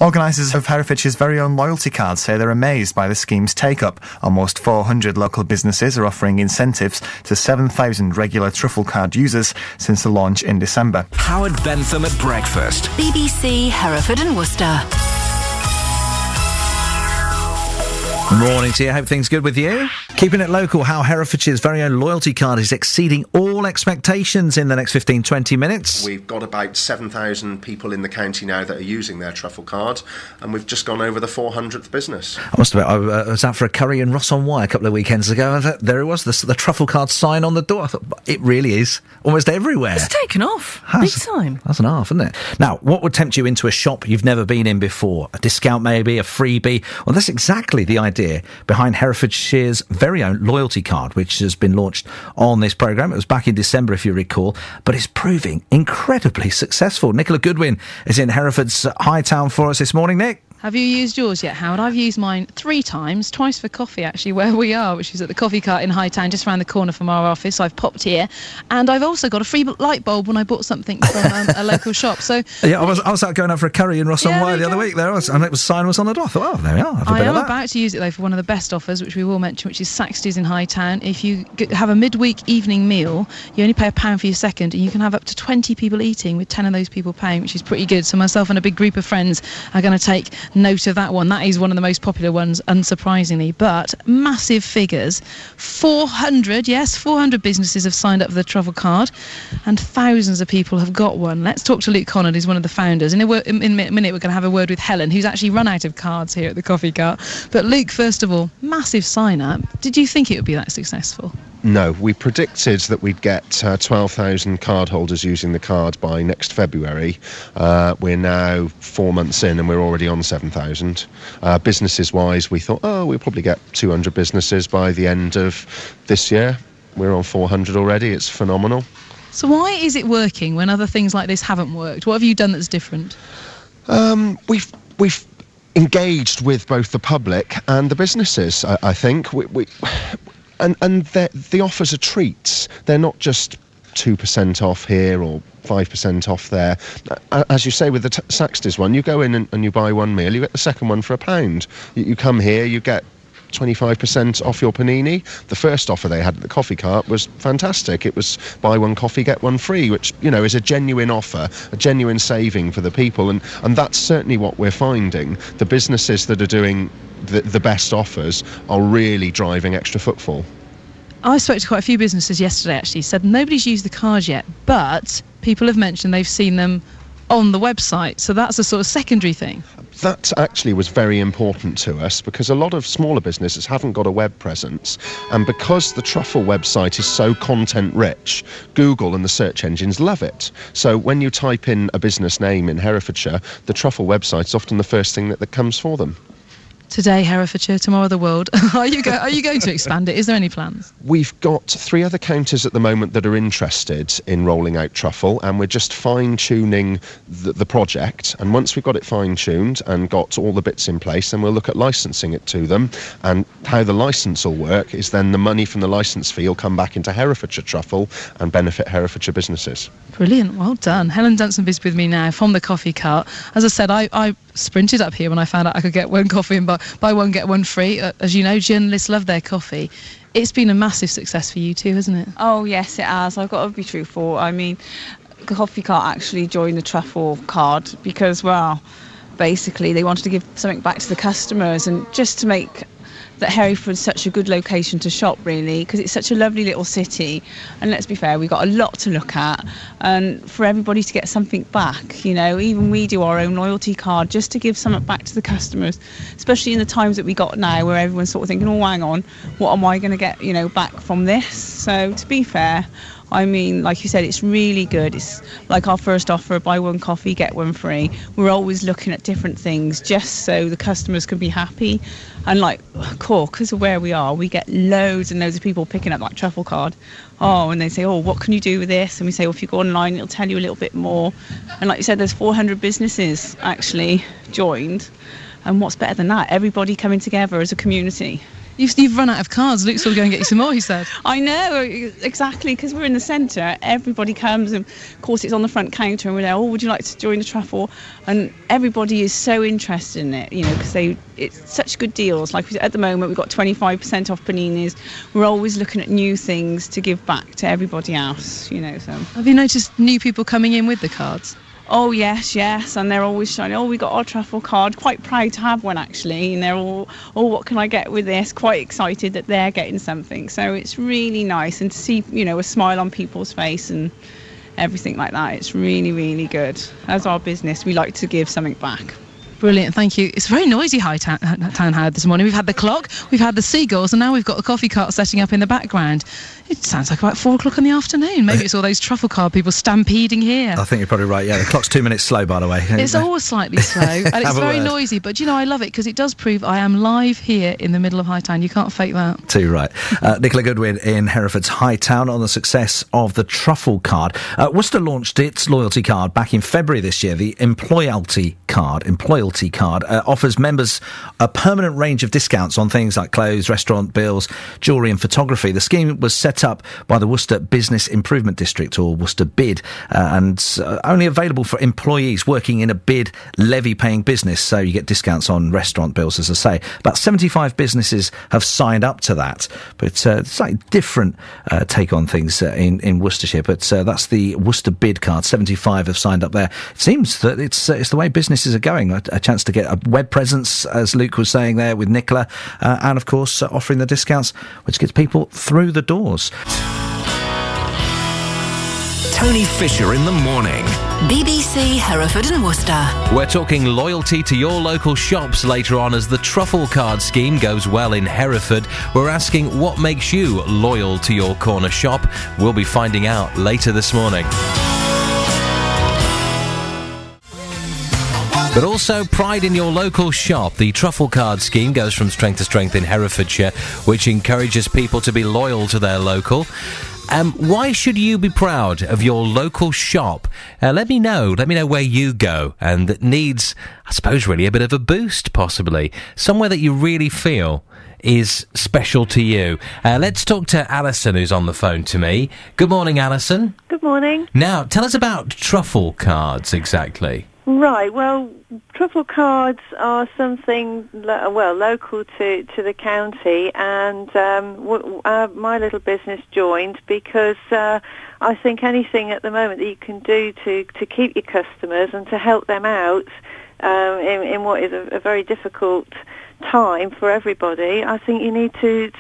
Organisers of Herefordshire's very own loyalty card say they're amazed by the scheme's take-up. Almost 400 local businesses are offering incentives to 7,000 regular Truffle card users since the launch in December. Howard Bentham at breakfast. BBC Hereford and Worcester. Morning to you. Hope things good with you. Keeping it local, how Herefordshire's very own loyalty card is exceeding all expectations in the next 15-20 minutes. We've got about 7,000 people in the county now that are using their Truffle card, and we've just gone over the 400th business. I must admit, I was out for a curry in Ross-on-Wye a couple of weekends ago, and there it was, the Truffle card sign on the door. I thought, it really is almost everywhere. It's taken off. Big time. That's an half, isn't it? Now, what would tempt you into a shop you've never been in before? A discount maybe, a freebie? Well, that's exactly the idea behind Herefordshire's very own loyalty card, which has been launched on this programme. It was back in December, if you recall, but it's proving incredibly successful. Nicola Goodwin is in Hereford's High Town for us this morning. Nick? Have you used yours yet, Howard? I've used mine 3 times, twice for coffee, actually, where we are, which is at the Coffee Cart in High Town, just around the corner from our office. I've popped here, and I've also got a free light bulb when I bought something from a local shop. So yeah, I was out going out for a curry in Ross-on-Wye the other week there, and it was sign was on the door. I thought, oh, there we are. I am about to use it, though, for one of the best offers, which we will mention, which is Saxty's in High Town. If you have a midweek evening meal, you only pay £1 for your second, and you can have up to 20 people eating, with 10 of those people paying, which is pretty good. So myself and a big group of friends are going to take note of that one. That is one of the most popular ones, unsurprisingly, but massive figures. 400 businesses have signed up for the Truffle card, and thousands of people have got one. Let's talk to Luke Conard, who's one of the founders. In a minute, we're going to have a word with Helen, who's actually run out of cards here at the Coffee Cart. But Luke, first of all, massive sign-up. Did you think it would be that successful? No, we predicted that we'd get 12,000 card holders using the card by next February. We're now 4 months in and we're already on 7,000. Businesses-wise, we thought, we'll probably get 200 businesses by the end of this year. We're on 400 already. It's phenomenal. So why is it working when other things like this haven't worked? What have you done that's different? We've engaged with both the public and the businesses, I think. And the offers are treats. They're not just 2% off here or 5% off there. As you say with the Saxty's one, you go in and you buy one meal, you get the second one for £1. You come here, you get 25% off your panini. The first offer they had at the Coffee Cart was fantastic. It was buy one coffee, get one free, which, is a genuine offer, a genuine saving for the people. And that's certainly what we're finding. The businesses that are doing the best offers are really driving extra footfall. I spoke to quite a few businesses yesterday, actually, said nobody's used the card yet, but people have mentioned they've seen them on the website, so that's a sort of secondary thing. That actually was very important to us because a lot of smaller businesses haven't got a web presence, and because the Truffle website is so content rich, Google and the search engines love it. So when you type in a business name in Herefordshire, the Truffle website is often the first thing that comes for them. Today, Herefordshire, tomorrow the world. Are you going to expand it? Is there any plans? We've got 3 other counters at the moment that are interested in rolling out Truffle, and we're just fine-tuning the project. And once we've got it fine-tuned and got all the bits in place, then we'll look at licensing it to them. And how the licence will work is then the money from the licence fee will come back into Herefordshire Truffle and benefit Herefordshire businesses. Brilliant, well done. Helen Dunson is with me now from the Coffee Cart. As I said, I sprinted up here when I found out I could get one coffee and buy one get one free. As you know, journalists love their coffee. It's been a massive success for you too, hasn't it? Oh yes, it has. I've got to be truthful. I mean, the Coffee Cart actually joined the Truffle card because, well, basically they wanted to give something back to the customers and just to make that Hereford's such a good location to shop, really, because it's such a lovely little city. And let's be fair, we've got a lot to look at, and for everybody to get something back, even we do our own loyalty card just to give something back to the customers, especially in the times that we got now where everyone's sort of thinking, hang on, what am I going to get, back from this? So to be fair, I mean, like you said, it's really good. It's like our first offer, buy one coffee, get one free. We're always looking at different things just so the customers can be happy. And because of where we are, we get loads and loads of people picking up that Truffle card. And they say, what can you do with this? And we say, well, if you go online, it'll tell you a little bit more. And like you said, there's 400 businesses actually joined. And what's better than that? Everybody coming together as a community. You've run out of cards. Luke's will go and get you some more, he said. I know, exactly, because we're in the centre. Everybody comes, and of course it's on the front counter, and we're there, would you like to join the Truffle? And everybody is so interested in it, because it's such good deals. Like at the moment, we've got 25% off paninis. We're always looking at new things to give back to everybody else, So. Have you noticed new people coming in with the cards? Oh, yes, and they're always showing, we got our Truffle card, quite proud to have one, actually, and they're all, what can I get with this? Quite excited that they're getting something, so it's really nice, and to see, a smile on people's face and everything like that, it's really, really good. As our business, we like to give something back. Brilliant, thank you. It's very noisy Town Howard this morning. We've had the clock, we've had the seagulls, and now we've got the coffee cart setting up in the background. It sounds like about 4 o'clock in the afternoon. Maybe it's all those truffle card people stampeding here. I think you're probably right, yeah. The clock's 2 minutes slow, by the way. It's always slightly slow, and it's very noisy, but I love it because it does prove I am live here in the middle of Hightown. You can't fake that. Too right. Nicola Goodwin in Hereford's Hightown on the success of the Truffle card. Worcester launched its loyalty card back in February this year. The Employalty card offers members a permanent range of discounts on things like clothes, restaurant bills, jewellery and photography. The scheme was set up by the Worcester Business Improvement District, or Worcester BID, and only available for employees working in a BID levy-paying business, so you get discounts on restaurant bills, as I say. About 75 businesses have signed up to that, but it's a slightly different take on things in Worcestershire, but that's the Worcester BID card. 75 have signed up there. It seems that it's the way businesses are going. A chance to get a web presence, as Luke was saying there with Nicola, and of course offering the discounts, which gets people through the doors. Tony Fisher in the morning. BBC Hereford and Worcester. We're talking loyalty to your local shops later on as the Truffle card scheme goes well in Hereford. We're asking what makes you loyal to your corner shop. We'll be finding out later this morning. But also pride in your local shop. The Truffle card scheme goes from strength to strength in Herefordshire, which encourages people to be loyal to their local. Why should you be proud of your local shop? Let me know where you go, and that needs, I suppose, really a bit of a boost, possibly. Somewhere that you really feel is special to you. Let's talk to Alison, who's on the phone to me. Good morning, Alison. Good morning. Now, tell us about Truffle cards exactly. Right, well, Truffle cards are something, local to the county, and my little business joined because I think anything at the moment that you can do to keep your customers and to help them out in what is a very difficult time for everybody, I think you need to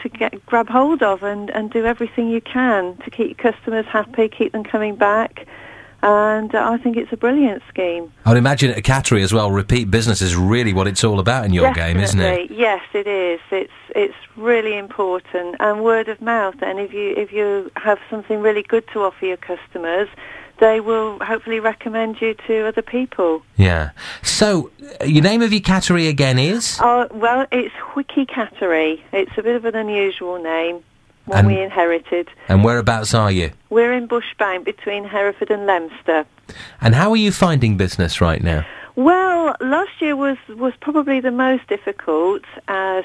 grab hold of and do everything you can to keep your customers happy, keep them coming back. And I think it's a brilliant scheme. I would imagine at a cattery as well, repeat business is really what it's all about in your game, isn't it? Yes, it is. It's really important. And word of mouth, and if you have something really good to offer your customers, they will hopefully recommend you to other people. Yeah. So, your name of your cattery again is? Well, it's Wiki Cattery. It's a bit of an unusual name. One we inherited. And whereabouts are you? We're in Bushbank between Hereford and Leicester. And how are you finding business right now? Well, last year was probably the most difficult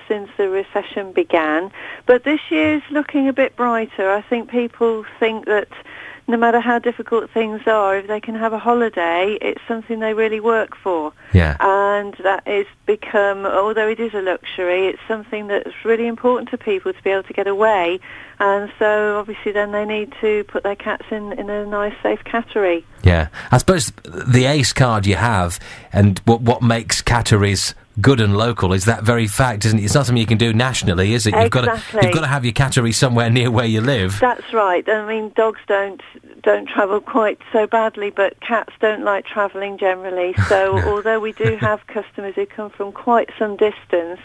since the recession began, but this year's looking a bit brighter. I think people think that no matter how difficult things are, if they can have a holiday, it's something they really work for. Yeah. And that is become, although it is a luxury, it's something that's really important to people to be able to get away. And so obviously then they need to put their cats in a nice, safe cattery. Yeah. I suppose the ACE card you have, and what makes catteries good and local is that very fact, isn't it? It's not something you can do nationally, is it? Exactly. You've got to have your cattery somewhere near where you live. That's right. I mean, dogs don't travel quite so badly, but cats don't like travelling generally. So although we do have customers who come from quite some distance,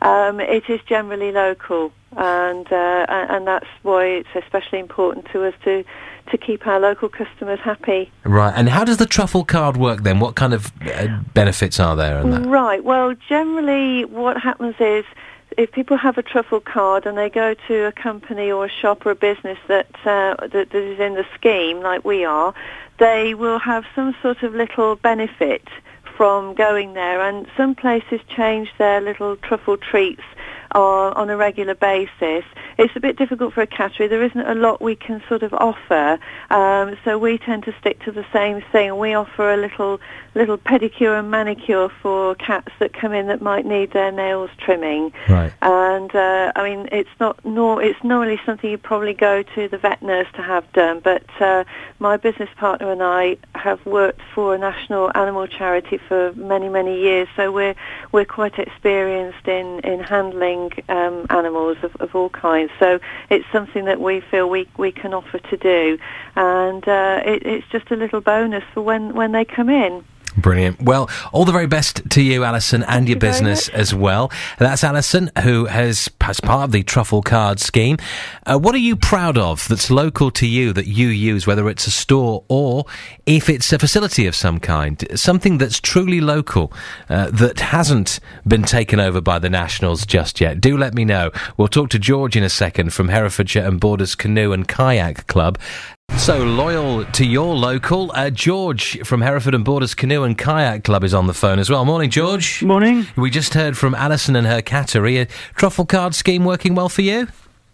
it is generally local, and that's why it's especially important to us to keep our local customers happy. Right, and how does the Truffle card work then? What kind of benefits are there in that? Right, well, generally what happens is if people have a Truffle card and they go to a company or a shop or a business that is in the scheme, like we are, they will have some sort of little benefit from going there, and some places change their little truffle treats on a regular basis. It's a bit difficult for a cattery. There isn't a lot we can sort of offer, so we tend to stick to the same thing. We offer a little pedicure and manicure for cats that come in that might need their nails trimming. Right. And I mean, it's normally something you probably go to the vet nurse to have done, but my business partner and I have worked for a national animal charity for many, many years, so we're quite experienced in handling animals of all kinds. So it's something that we feel we can offer to do, and it's just a little bonus for when they come in. Brilliant. Well, all the very best to you, Alison, and your business as well. That's Alison, who has part of the Truffle Card scheme. What are you proud of that's local to you that you use, whether it's a store or if it's a facility of some kind, something that's truly local that hasn't been taken over by the nationals just yet? Do let me know. We'll talk to George in a second from Herefordshire and Borders Canoe and Kayak Club. So loyal to your local. George from Hereford and Borders Canoe and Kayak Club is on the phone as well. Morning, George. Morning. We just heard from Alison and her cattery. A Truffle Card scheme working well for you?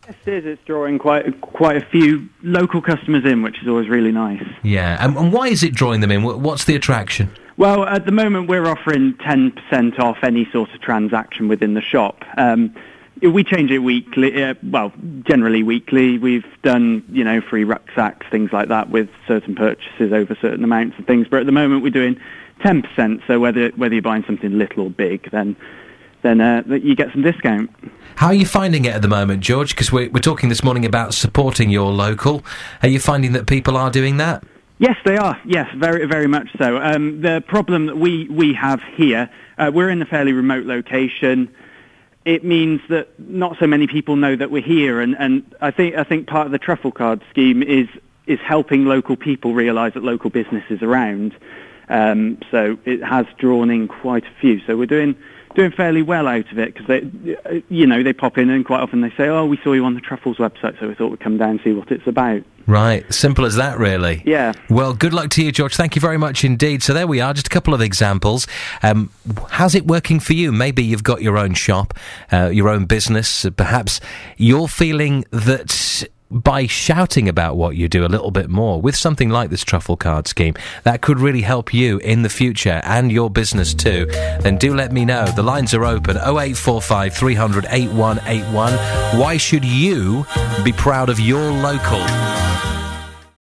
Yes, it is. It's drawing quite a few local customers in, which is always really nice. Yeah, and why is it drawing them in? What's the attraction? Well, at the moment we're offering 10% off any sort of transaction within the shop. We change it weekly, generally weekly. We've done, free rucksacks, things like that, with certain purchases over certain amounts of things. But at the moment we're doing 10%, so whether you're buying something little or big, then you get some discount. How are you finding it at the moment, George? Because we're talking this morning about supporting your local. Are you finding that people are doing that? Yes, they are. Yes, very, very much so. The problem that we have here, we're in a fairly remote location. It means that not so many people know that we're here, and I think part of the Truffle Card scheme is helping local people realise that local business is around. So it has drawn in quite a few. So we're doing fairly well out of it, because they pop in and quite often they say, "Oh, we saw you on the Truffles website, so we thought we'd come down and see what it's about." Right, simple as that, really. Yeah. Well, good luck to you, George. Thank you very much indeed. So there we are, just a couple of examples. How's it working for you? Maybe you've got your own shop, your own business. Perhaps you're feeling that by shouting about what you do a little bit more with something like this Truffle Card scheme, that could really help you in the future and your business too, then do let me know. The lines are open, 0845 300 8181. Why should you be proud of your local?